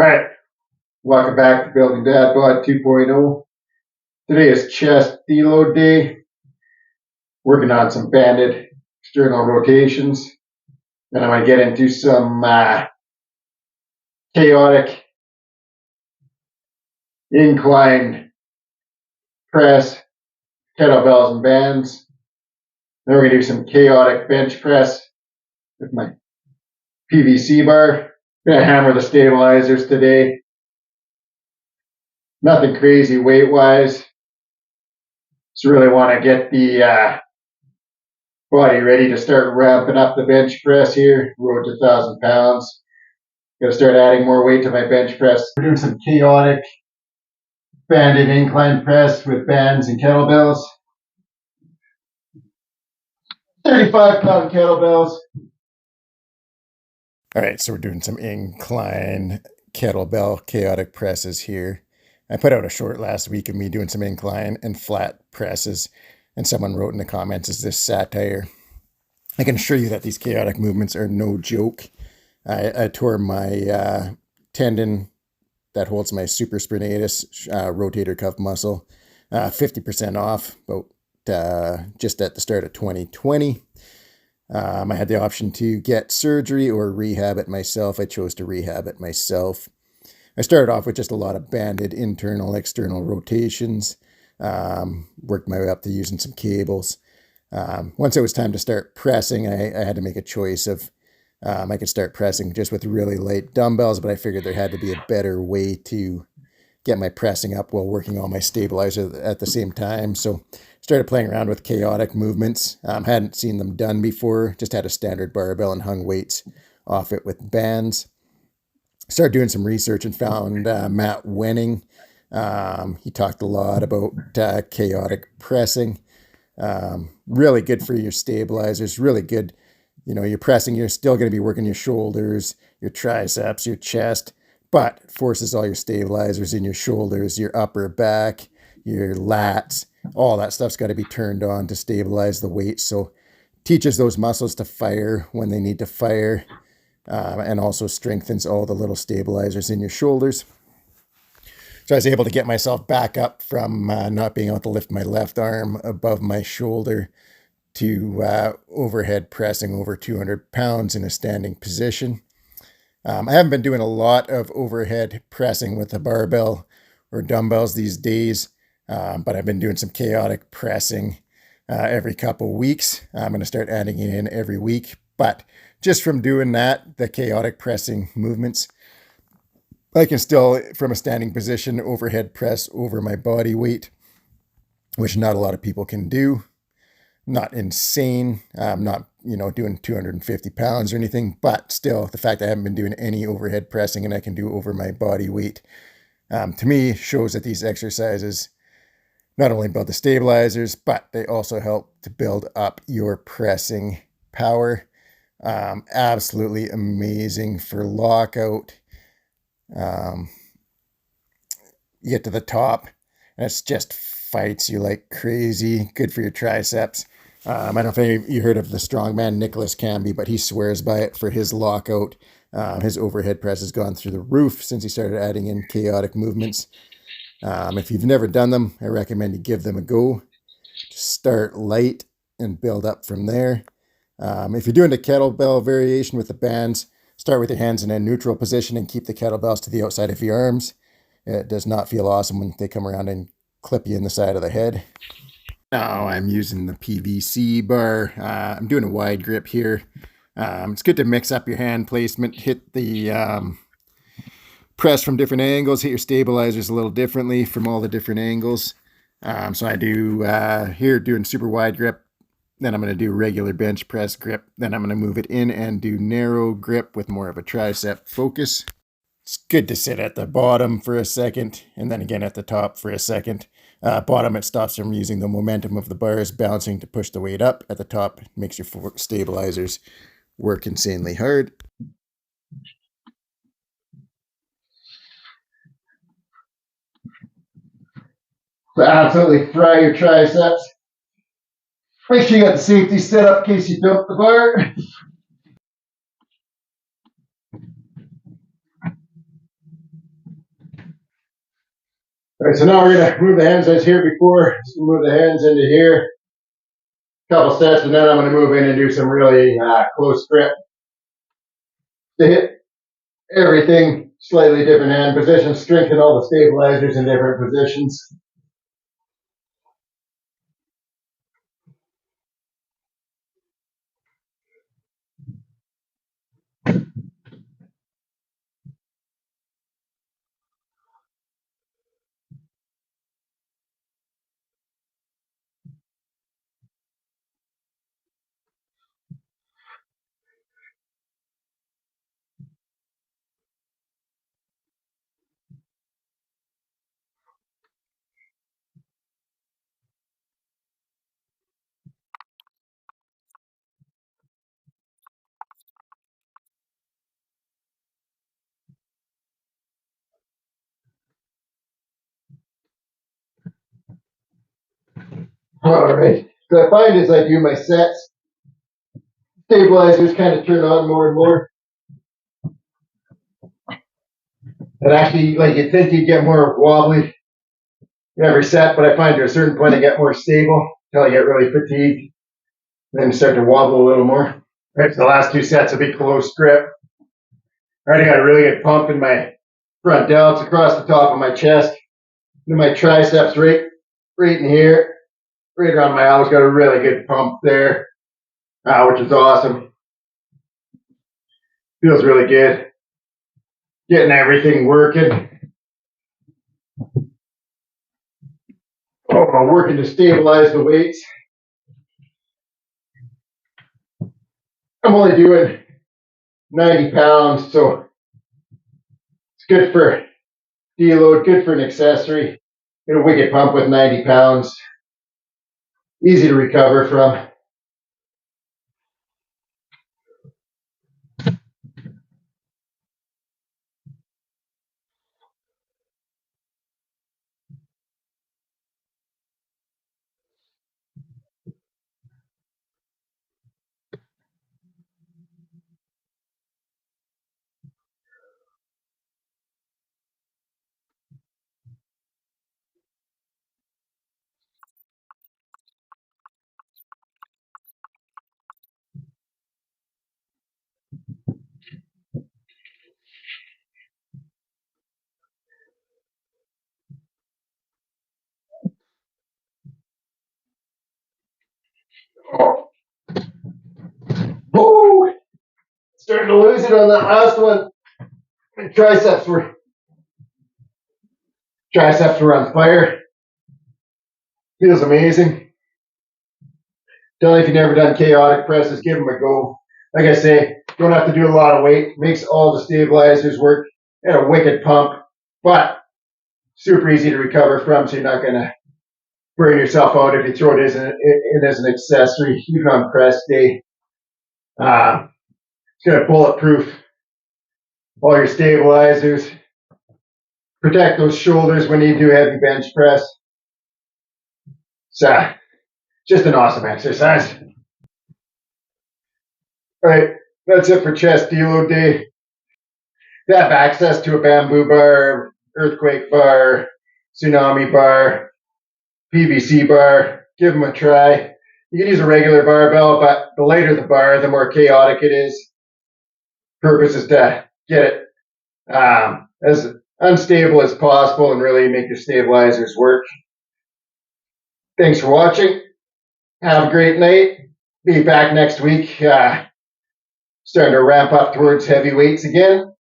Alright, welcome back to Building Dad Bod 2.0. Today is chest deload day. Working on some banded external rotations. Then I'm going to get into some chaotic incline press, kettlebells and bands. Then we're going to do some chaotic bench press with my PVC bar. Going to hammer the stabilizers today. Nothing crazy weight-wise. Just really want to get the body ready to start ramping up the bench press here. Road to 1,000 pounds. Got to start adding more weight to my bench press. We're doing some chaotic banded incline press with bands and kettlebells. 35-pound kettlebells. All right, so we're doing some incline kettlebell chaotic presses here. I put out a short last week of me doing some incline and flat presses, and someone wrote in the comments, "Is this satire?" I can assure you that these chaotic movements are no joke. I tore my tendon that holds my supraspinatus rotator cuff muscle 50% off, about just at the start of 2020. I had the option to get surgery or rehab it myself. I chose to rehab it myself. I started off with just a lot of banded internal, external rotations. Worked my way up to using some cables. Once it was time to start pressing, I had to make a choice of I could start pressing just with really light dumbbells, but I figured there had to be a better way to get my pressing up while working on my stabilizer at the same time. So started playing around with chaotic movements. Hadn't seen them done before, just had a standard barbell and hung weights off it with bands. Started doing some research and found Matt Wenning. He talked a lot about chaotic pressing. Really good for your stabilizers, really good. You know, you're pressing, you're still going to be working your shoulders, your triceps, your chest, but forces all your stabilizers in your shoulders, your upper back, your lats, all that stuff's got to be turned on to stabilize the weight. So teaches those muscles to fire when they need to fire, and also strengthens all the little stabilizers in your shoulders. So I was able to get myself back up from not being able to lift my left arm above my shoulder to overhead pressing over 200 pounds in a standing position. I haven't been doing a lot of overhead pressing with a barbell or dumbbells these days, but I've been doing some chaotic pressing every couple weeks. I'm going to start adding it in every week, but just from doing that, the chaotic pressing movements, I can still, from a standing position, overhead press over my body weight, which not a lot of people can do. Not insane. I'm not, doing 250 pounds or anything, but still the fact that I haven't been doing any overhead pressing and I can do over my body weight, to me shows that these exercises not only build the stabilizers, but they also help to build up your pressing power. Absolutely amazing for lockout. You get to the top and it's just fights you like crazy. Good for your triceps. I don't know if any of you heard of the strongman Nicholas Camby, but he swears by it for his lockout. His overhead press has gone through the roof since he started adding in chaotic movements. If you've never done them, I recommend you give them a go. Just start light and build up from there. If you're doing the kettlebell variation with the bands, start with your hands in a neutral position and keep the kettlebells to the outside of your arms. It does not feel awesome when they come around and clip you in the side of the head. Now I'm using the PVC bar. I'm doing a wide grip here. It's good to mix up your hand placement, hit the press from different angles, hit your stabilizers a little differently from all the different angles. So I do here doing super wide grip. Then I'm going to do regular bench press grip. Then I'm going to move it in and do narrow grip with more of a tricep focus. It's good to sit at the bottom for a second and then again at the top for a second. Bottom, it stops from using the momentum of the bars bouncing to push the weight up. At the top, it makes your stabilizers work insanely hard. So absolutely fry your triceps. Make sure you got the safety set up in case you dump the bar. All right, so now we're gonna move the hands as here before. So move the hands into here, couple sets, and then I'm gonna move in and do some really close grip to hit everything slightly different hand positions, strengthen all the stabilizers in different positions. All right. So I find as I do my sets, stabilizers kind of turn on more and more. And actually, like you'd think you'd get more wobbly every set, but I find to a certain point I get more stable until I get really fatigued, and then start to wobble a little more. All right, so the last two sets will be close grip. I already got a really good pump in my front delts across the top of my chest, and my triceps right in here, right around my elbows. Got a really good pump there, which is awesome. Feels really good. Getting everything working. Oh, I'm working to stabilize the weights. I'm only doing 90 pounds, so it's good for deload, good for an accessory. Get a wicked pump with 90 pounds. Easy to recover from. Oh, starting to lose it on that last one. My triceps were on fire. Feels amazing. Tell you if you've never done chaotic presses, give them a go. Like I say, don't have to do a lot of weight. Makes all the stabilizers work. And a wicked pump, but super easy to recover from, so you're not gonna burn yourself out if you throw it as an accessory, even on press day. It's gonna bulletproof all your stabilizers. Protect those shoulders when you do heavy bench press. It's just an awesome exercise. All right, that's it for chest deload day. If you have access to a bamboo bar, earthquake bar, tsunami bar, PVC bar, give them a try. You can use a regular barbell, but the lighter the bar, the more chaotic it is. Purpose is to get it as unstable as possible and really make your stabilizers work. Thanks for watching. Have a great night. Be back next week. Starting to ramp up towards heavy weights again.